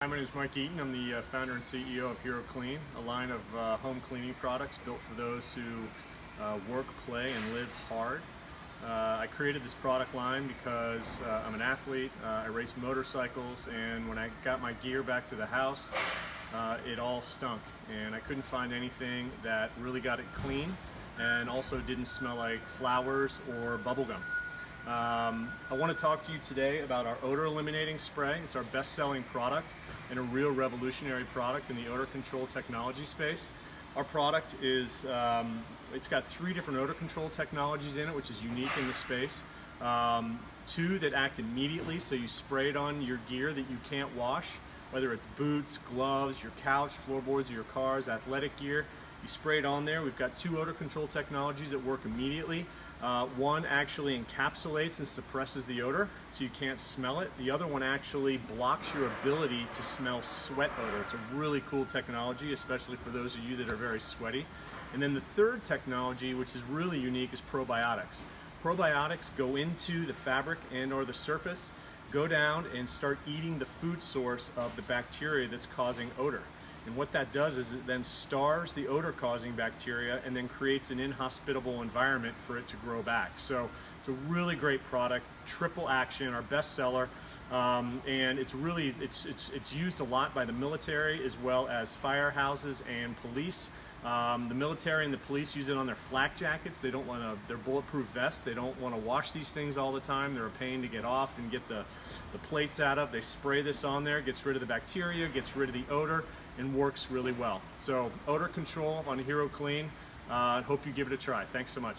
Hi, my name is Mike Eaton. I'm the founder and CEO of Hero Clean, a line of home cleaning products built for those who work, play, and live hard. I created this product line because I'm an athlete. I race motorcycles, and when I got my gear back to the house, it all stunk, and I couldn't find anything that really got it clean and also didn't smell like flowers or bubblegum. I want to talk to you today about our odor eliminating spray. It's our best-selling product and a real revolutionary product in the odor control technology space. Our product is, it's got 3 different odor control technologies in it, which is unique in the space. 2 that act immediately, so you spray it on your gear that you can't wash, whether it's boots, gloves, your couch, floorboards of your cars, athletic gear. You spray it on there. We've got 2 odor control technologies that work immediately. One actually encapsulates and suppresses the odor so you can't smell it. The other one actually blocks your ability to smell sweat odor. It's a really cool technology, especially for those of you that are very sweaty. And then the 3rd technology, which is really unique, is probiotics. Probiotics go into the fabric and or the surface, go down and start eating the food source of the bacteria that's causing odor. And what that does is it then stars the odor-causing bacteria and then creates an inhospitable environment for it to grow back. So it's a really great product, triple action, our best seller, and it's really it's used a lot by the military as well as firehouses and police. The military and the police use it on their flak jackets. They don't want to, their bulletproof vests. They don't want to wash these things all the time. They're a pain to get off and get the plates out of. They spray this on there, gets rid of the bacteria, gets rid of the odor, and works really well. So odor control on Hero Clean. Hope you give it a try. Thanks so much.